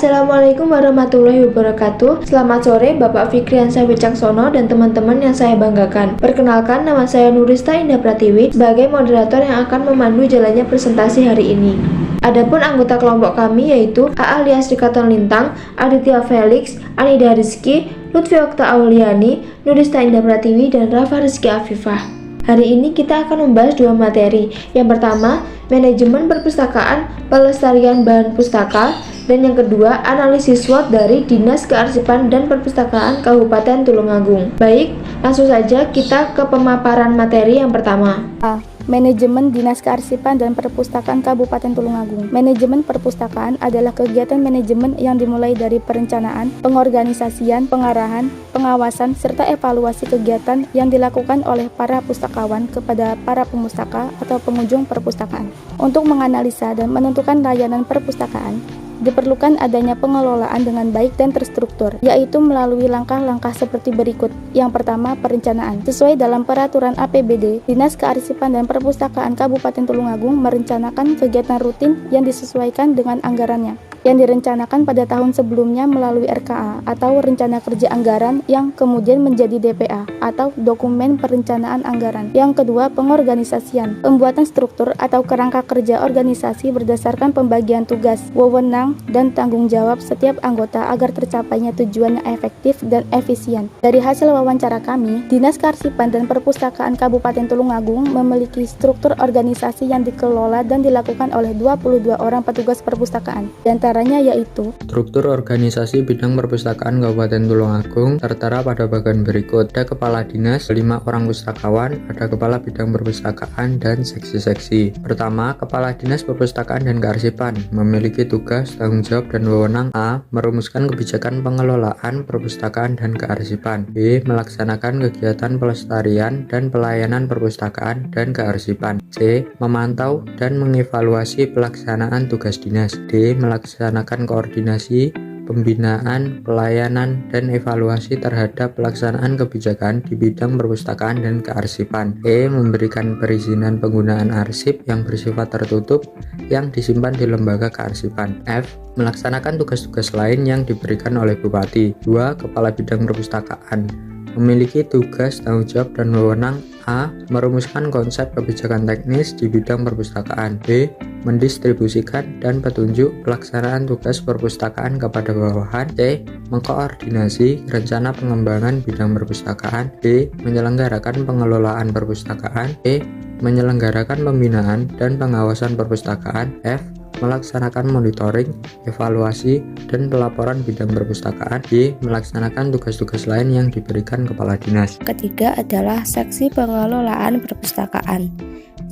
Assalamualaikum warahmatullahi wabarakatuh. Selamat sore Bapak Fikriansyah Wicaksono dan teman-teman yang saya banggakan. Perkenalkan, nama saya Nurista Indah Pratiwi sebagai moderator yang akan memandu jalannya presentasi hari ini. Adapun anggota kelompok kami yaitu A. Alias Rikaton Lintang, Aditya Felix, Anida Rizky, Lutfi Okta Auliani, Nurista Indah Pratiwi, dan Rafa Rizky Afifah. Hari ini kita akan membahas dua materi. Yang pertama, manajemen perpustakaan, pelestarian bahan pustaka, dan yang kedua, analisis SWOT dari Dinas Kearsipan dan Perpustakaan Kabupaten Tulungagung. Baik, langsung saja kita ke pemaparan materi yang pertama. A. Manajemen Dinas Kearsipan dan Perpustakaan Kabupaten Tulungagung. Manajemen perpustakaan adalah kegiatan manajemen yang dimulai dari perencanaan, pengorganisasian, pengarahan, pengawasan, serta evaluasi kegiatan yang dilakukan oleh para pustakawan kepada para pemustaka atau pengunjung perpustakaan. Untuk menganalisa dan menentukan layanan perpustakaan, diperlukan adanya pengelolaan dengan baik dan terstruktur, yaitu melalui langkah-langkah seperti berikut. Yang pertama, perencanaan. Sesuai dalam peraturan APBD, Dinas Kearsipan dan Perpustakaan Kabupaten Tulungagung merencanakan kegiatan rutin yang disesuaikan dengan anggarannya, yang direncanakan pada tahun sebelumnya melalui RKA atau Rencana Kerja Anggaran yang kemudian menjadi DPA atau Dokumen Perencanaan Anggaran. Yang kedua, pengorganisasian. Pembuatan struktur atau kerangka kerja organisasi berdasarkan pembagian tugas, wewenang, dan tanggung jawab setiap anggota agar tercapainya tujuan yang efektif dan efisien. Dari hasil wawancara kami, Dinas Kearsipan dan Perpustakaan Kabupaten Tulungagung memiliki struktur organisasi yang dikelola dan dilakukan oleh 22 orang petugas perpustakaan. Di antaranya yaitu struktur organisasi bidang perpustakaan Kabupaten Tulungagung tertera pada bagian berikut. Ada kepala dinas, 5 orang pustakawan, ada kepala bidang perpustakaan dan seksi-seksi. Pertama, kepala dinas perpustakaan dan kearsipan memiliki tugas, tanggung jawab, dan wewenang. A. Merumuskan kebijakan pengelolaan perpustakaan dan kearsipan. B. Melaksanakan kegiatan pelestarian dan pelayanan perpustakaan dan kearsipan. C. Memantau dan mengevaluasi pelaksanaan tugas dinas. D. Melaksanakan koordinasi, pembinaan, pelayanan, dan evaluasi terhadap pelaksanaan kebijakan di bidang perpustakaan dan kearsipan. E. Memberikan perizinan penggunaan arsip yang bersifat tertutup yang disimpan di lembaga kearsipan. F. Melaksanakan tugas-tugas lain yang diberikan oleh Bupati. 2. Kepala Bidang Perpustakaan memiliki tugas, tanggung jawab, dan wewenang. A. Merumuskan konsep kebijakan teknis di bidang perpustakaan. B. Mendistribusikan dan petunjuk pelaksanaan tugas perpustakaan kepada bawahan. C. Mengkoordinasi rencana pengembangan bidang perpustakaan. D. Menyelenggarakan pengelolaan perpustakaan. E. Menyelenggarakan pembinaan dan pengawasan perpustakaan. F. Melaksanakan monitoring, evaluasi, dan pelaporan bidang perpustakaan. D. Melaksanakan tugas-tugas lain yang diberikan kepala dinas. ketiga adalah seksi pengelolaan perpustakaan.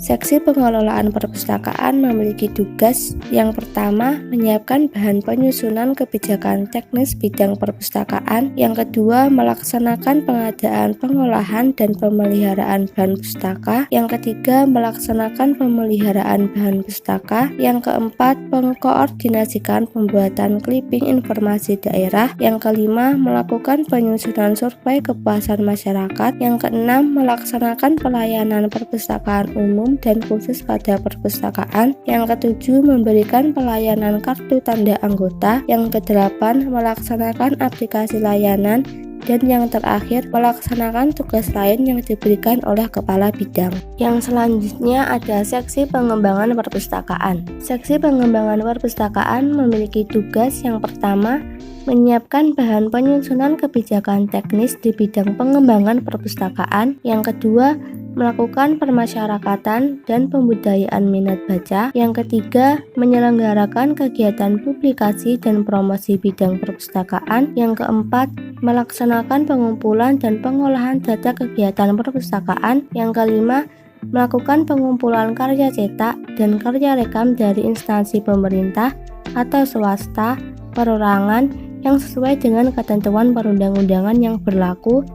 Seksi pengelolaan perpustakaan memiliki tugas yang pertama, menyiapkan bahan penyusunan kebijakan teknis bidang perpustakaan. Yang kedua, melaksanakan pengadaan, pengolahan, dan pemeliharaan bahan pustaka. Yang ketiga, melaksanakan pemeliharaan bahan pustaka. Yang keempat, mengkoordinasikan pembuatan clipping informasi daerah. Yang kelima, melakukan penyusunan survei kepuasan masyarakat. Yang keenam, melaksanakan pelayanan perpustakaan umum dan khusus pada perpustakaan. Yang ketujuh, memberikan pelayanan kartu tanda anggota. Yang kedelapan, melaksanakan aplikasi layanan. Dan yang terakhir, melaksanakan tugas lain yang diberikan oleh kepala bidang. Yang selanjutnya ada seksi pengembangan perpustakaan. Seksi pengembangan perpustakaan memiliki tugas yang pertama, menyiapkan bahan penyusunan kebijakan teknis di bidang pengembangan perpustakaan. Yang kedua, melakukan permasyarakatan dan pembudayaan minat baca. Yang ketiga, menyelenggarakan kegiatan publikasi dan promosi bidang perpustakaan. Yang keempat, melaksanakan pengumpulan dan pengolahan data kegiatan perpustakaan. Yang kelima, melakukan pengumpulan karya cetak dan karya rekam dari instansi pemerintah atau swasta, perorangan yang sesuai dengan ketentuan perundang-undangan yang berlaku.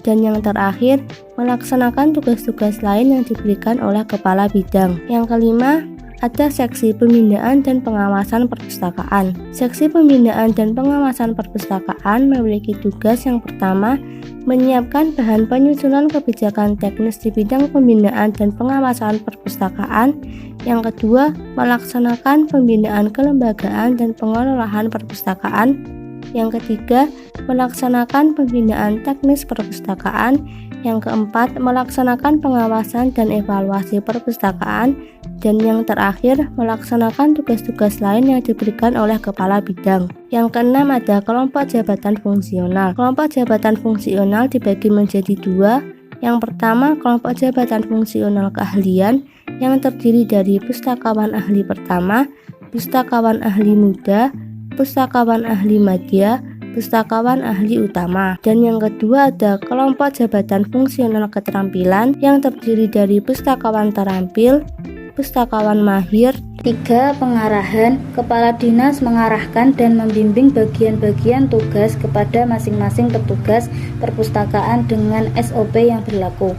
Dan yang terakhir, melaksanakan tugas-tugas lain yang diberikan oleh kepala bidang. Yang kelima ada seksi pembinaan dan pengawasan perpustakaan. Seksi pembinaan dan pengawasan perpustakaan memiliki tugas yang pertama, menyiapkan bahan penyusunan kebijakan teknis di bidang pembinaan dan pengawasan perpustakaan. Yang kedua, melaksanakan pembinaan kelembagaan dan pengelolaan perpustakaan. Yang ketiga, melaksanakan pembinaan teknis perpustakaan. Yang keempat, melaksanakan pengawasan dan evaluasi perpustakaan. Dan yang terakhir, melaksanakan tugas-tugas lain yang diberikan oleh kepala bidang. Yang keenam ada kelompok jabatan fungsional. Kelompok jabatan fungsional dibagi menjadi dua. Yang pertama, kelompok jabatan fungsional keahlian yang terdiri dari pustakawan ahli pertama, pustakawan ahli muda, pustakawan ahli madya, pustakawan ahli utama. Dan yang kedua ada kelompok jabatan fungsional keterampilan yang terdiri dari pustakawan terampil, pustakawan mahir. 3. Pengarahan. Kepala dinas mengarahkan dan membimbing bagian-bagian tugas kepada masing-masing petugas perpustakaan dengan SOP yang berlaku.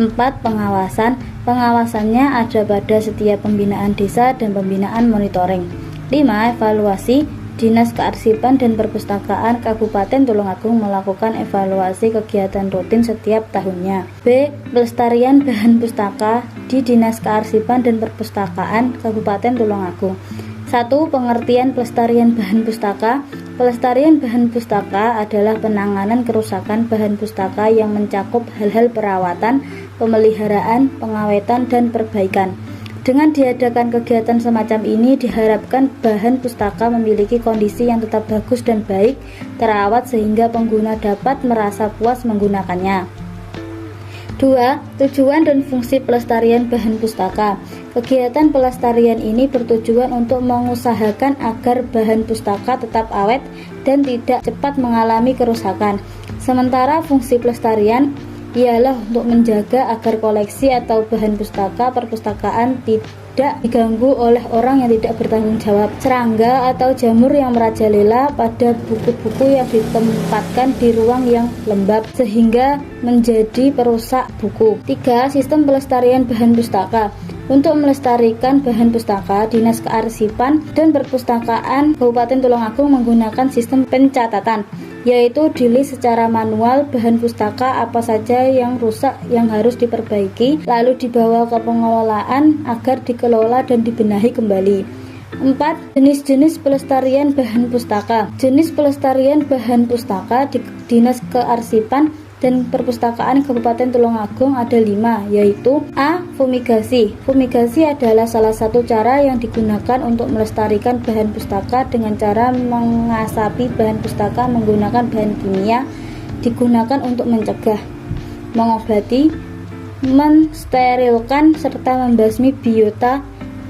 4. Pengawasan. Pengawasannya ada pada setiap pembinaan desa dan pembinaan monitoring. 5. Evaluasi. Dinas Kearsipan dan Perpustakaan Kabupaten Tulungagung melakukan evaluasi kegiatan rutin setiap tahunnya. B. Pelestarian bahan pustaka di Dinas Kearsipan dan Perpustakaan Kabupaten Tulungagung. 1. Pengertian pelestarian bahan pustaka. Pelestarian bahan pustaka adalah penanganan kerusakan bahan pustaka yang mencakup hal-hal perawatan, pemeliharaan, pengawetan, dan perbaikan. Dengan diadakan kegiatan semacam ini diharapkan bahan pustaka memiliki kondisi yang tetap bagus dan baik, terawat sehingga pengguna dapat merasa puas menggunakannya. 2. Tujuan dan fungsi pelestarian bahan pustaka. Kegiatan pelestarian ini bertujuan untuk mengusahakan agar bahan pustaka tetap awet dan tidak cepat mengalami kerusakan. Sementara fungsi pelestarian ialah untuk menjaga agar koleksi atau bahan pustaka perpustakaan tidak diganggu oleh orang yang tidak bertanggung jawab, serangga atau jamur yang merajalela pada buku-buku yang ditempatkan di ruang yang lembab sehingga menjadi perusak buku. 3. Sistem pelestarian bahan pustaka. Untuk melestarikan bahan pustaka, Dinas Kearsipan dan Perpustakaan Kabupaten Tulungagung menggunakan sistem pencatatan, yaitu dilihat secara manual bahan pustaka apa saja yang rusak yang harus diperbaiki, lalu dibawa ke pengelolaan agar dikelola dan dibenahi kembali. 4. Jenis-jenis pelestarian bahan pustaka. Jenis pelestarian bahan pustaka di Dinas Kearsipan dan Perpustakaan Kabupaten Tulungagung ada 5, yaitu A. Fumigasi. Fumigasi adalah salah satu cara yang digunakan untuk melestarikan bahan pustaka dengan cara mengasapi bahan pustaka menggunakan bahan kimia, digunakan untuk mencegah, mengobati, mensterilkan, serta membasmi biota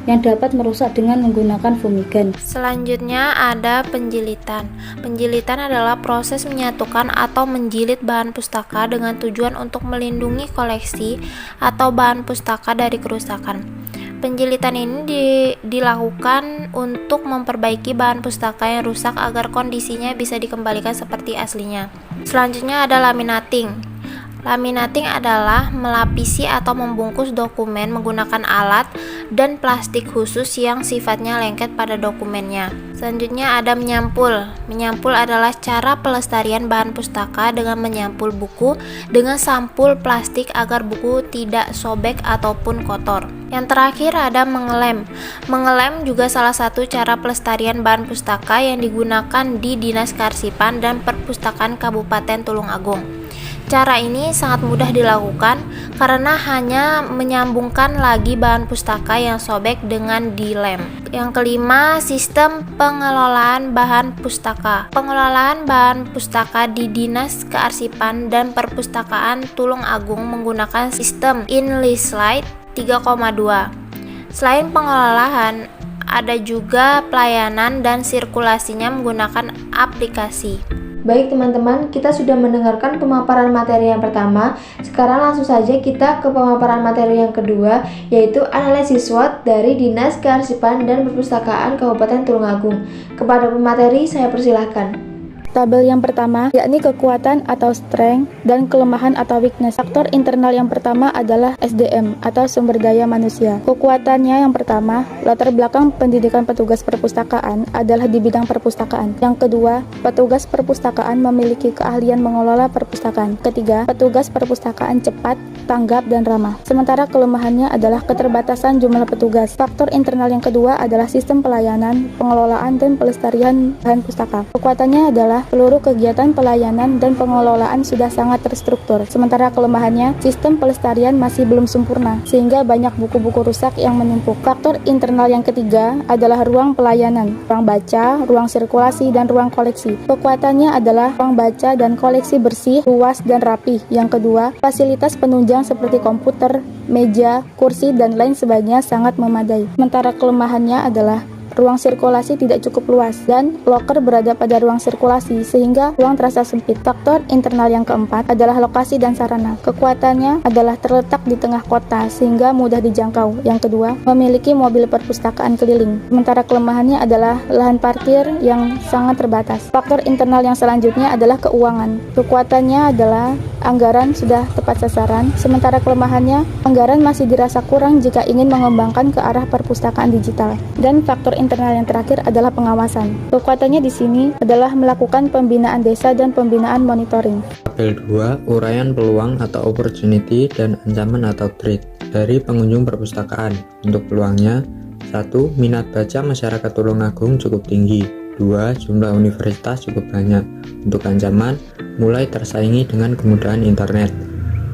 yang dapat merusak dengan menggunakan fumigan. Selanjutnya ada penjilitan. Penjilitan adalah proses menyatukan atau menjilid bahan pustaka dengan tujuan untuk melindungi koleksi atau bahan pustaka dari kerusakan. Penjilitan ini dilakukan untuk memperbaiki bahan pustaka yang rusak agar kondisinya bisa dikembalikan seperti aslinya. Selanjutnya ada laminating. Laminating adalah melapisi atau membungkus dokumen menggunakan alat dan plastik khusus yang sifatnya lengket pada dokumennya. Selanjutnya ada menyampul. Menyampul adalah cara pelestarian bahan pustaka dengan menyampul buku dengan sampul plastik agar buku tidak sobek ataupun kotor. Yang terakhir ada mengelem. Mengelem juga salah satu cara pelestarian bahan pustaka yang digunakan di Dinas Kearsipan dan Perpustakaan Kabupaten Tulungagung. Cara ini sangat mudah dilakukan karena hanya menyambungkan lagi bahan pustaka yang sobek dengan dilem. Yang kelima, sistem pengelolaan bahan pustaka. Pengelolaan bahan pustaka di Dinas Kearsipan dan Perpustakaan Tulungagung menggunakan sistem InListLite 3,2. Selain pengelolaan, ada juga pelayanan dan sirkulasinya menggunakan aplikasi. Baik teman-teman, kita sudah mendengarkan pemaparan materi yang pertama. Sekarang langsung saja kita ke pemaparan materi yang kedua, yaitu analisis SWOT dari Dinas Kearsipan dan Perpustakaan Kabupaten Tulungagung. Kepada pemateri saya persilahkan. Tabel yang pertama yakni kekuatan atau strength dan kelemahan atau weakness. Faktor internal yang pertama adalah SDM atau sumber daya manusia. Kekuatannya yang pertama, latar belakang pendidikan petugas perpustakaan adalah di bidang perpustakaan. Yang kedua, petugas perpustakaan memiliki keahlian mengelola perpustakaan. Ketiga, petugas perpustakaan cepat, tanggap, dan ramah. Sementara kelemahannya adalah keterbatasan jumlah petugas. Faktor internal yang kedua adalah sistem pelayanan, pengelolaan, dan pelestarian bahan pustaka. Kekuatannya adalah seluruh kegiatan pelayanan dan pengelolaan sudah sangat terstruktur. Sementara kelemahannya, sistem pelestarian masih belum sempurna, sehingga banyak buku-buku rusak yang menumpuk. Faktor internal yang ketiga adalah ruang pelayanan, ruang baca, ruang sirkulasi, dan ruang koleksi. Kekuatannya adalah ruang baca dan koleksi bersih, luas, dan rapih. Yang kedua, fasilitas penunjang seperti komputer, meja, kursi, dan lain sebagainya sangat memadai. Sementara kelemahannya adalah ruang sirkulasi tidak cukup luas dan loker berada pada ruang sirkulasi sehingga ruang terasa sempit. Faktor internal yang keempat adalah lokasi dan sarana. Kekuatannya adalah terletak di tengah kota sehingga mudah dijangkau. Yang kedua, memiliki mobil perpustakaan keliling. Sementara kelemahannya adalah lahan parkir yang sangat terbatas. Faktor internal yang selanjutnya adalah keuangan. Kekuatannya adalah anggaran sudah tepat sasaran, sementara kelemahannya anggaran masih dirasa kurang jika ingin mengembangkan ke arah perpustakaan digital. Dan faktor internal yang terakhir adalah pengawasan. Kekuatannya di sini adalah melakukan pembinaan desa dan pembinaan monitoring. Tabel 2, uraian peluang atau opportunity dan ancaman atau threat dari pengunjung perpustakaan. Untuk peluangnya, 1. Minat baca masyarakat Tulungagung cukup tinggi. 2. Jumlah universitas cukup banyak. Untuk ancaman, mulai tersaingi dengan kemudahan internet.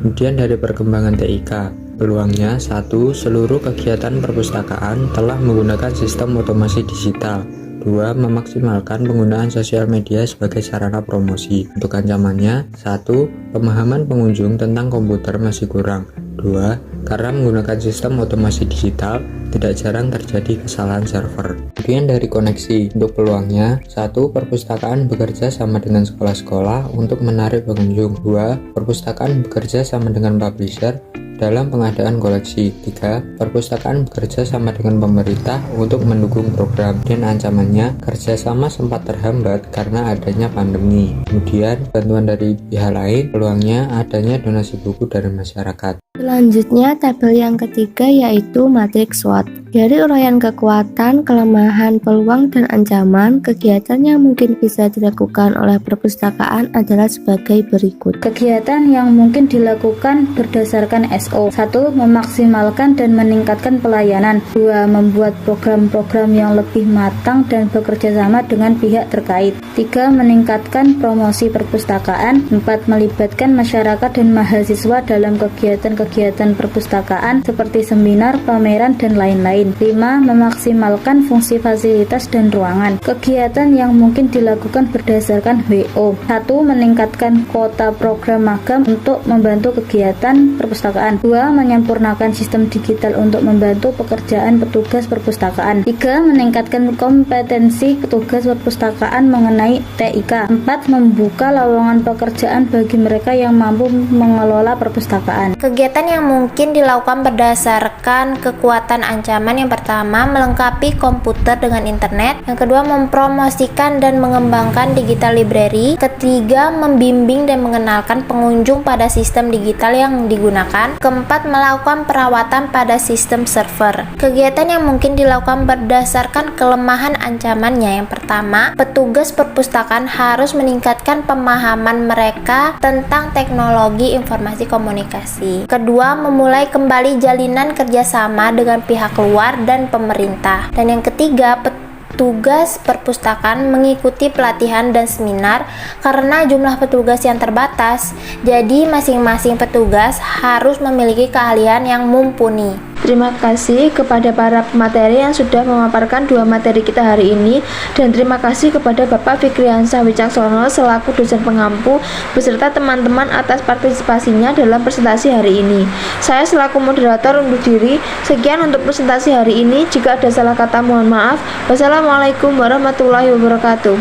Kemudian dari perkembangan TIK, peluangnya 1. Seluruh kegiatan perpustakaan telah menggunakan sistem otomasi digital. 2. Memaksimalkan penggunaan sosial media sebagai sarana promosi. Untuk ancamannya, 1. Pemahaman pengunjung tentang komputer masih kurang. 2. Karena menggunakan sistem otomasi digital, tidak jarang terjadi kesalahan server. Kemudian dari koneksi, untuk peluangnya, 1. Perpustakaan bekerja sama dengan sekolah-sekolah untuk menarik pengunjung. 2. Perpustakaan bekerja sama dengan publisher dalam pengadaan koleksi. 3. Perpustakaan bekerja sama dengan pemerintah untuk mendukung program. Dan ancamannya, kerjasama sempat terhambat karena adanya pandemi. Kemudian bantuan dari pihak lain, peluangnya adanya donasi buku dari masyarakat. Selanjutnya, tabel yang ketiga yaitu matriks SWOT. Dari uraian kekuatan, kelemahan, peluang, dan ancaman, kegiatan yang mungkin bisa dilakukan oleh perpustakaan adalah sebagai berikut. Kegiatan yang mungkin dilakukan berdasarkan SO. 1. Memaksimalkan dan meningkatkan pelayanan. 2. Membuat program-program yang lebih matang dan bekerja sama dengan pihak terkait. 3. Meningkatkan promosi perpustakaan. 4. Melibatkan masyarakat dan mahasiswa dalam kegiatan perpustakaan seperti seminar, pameran, dan lain-lain. 5. Memaksimalkan fungsi fasilitas dan ruangan. Kegiatan yang mungkin dilakukan berdasarkan WO. 1. Meningkatkan kuota program magang untuk membantu kegiatan perpustakaan. 2. Menyempurnakan sistem digital untuk membantu pekerjaan petugas perpustakaan. 3. Meningkatkan kompetensi petugas perpustakaan mengenai TIK. 4. Membuka lowongan pekerjaan bagi mereka yang mampu mengelola perpustakaan. Kegiatan yang mungkin dilakukan berdasarkan kekuatan ancaman, yang pertama, melengkapi komputer dengan internet. Yang kedua, mempromosikan dan mengembangkan digital library. Ketiga, membimbing dan mengenalkan pengunjung pada sistem digital yang digunakan. Keempat, melakukan perawatan pada sistem server. Kegiatan yang mungkin dilakukan berdasarkan kelemahan ancamannya, yang pertama, petugas perpustakaan harus meningkatkan pemahaman mereka tentang teknologi informasi komunikasi. Kedua, memulai kembali jalinan kerjasama dengan pihak luar dan pemerintah. Dan yang ketiga, petugas perpustakaan mengikuti pelatihan dan seminar karena jumlah petugas yang terbatas. Jadi masing-masing petugas harus memiliki keahlian yang mumpuni. Terima kasih kepada para pemateri yang sudah memaparkan 2 materi kita hari ini, dan terima kasih kepada Bapak Fikriansah Wicaksono selaku dosen pengampu beserta teman-teman atas partisipasinya dalam presentasi hari ini. Saya selaku moderator undur diri. Sekian untuk presentasi hari ini. Jika ada salah kata mohon maaf. Wassalamualaikum warahmatullahi wabarakatuh.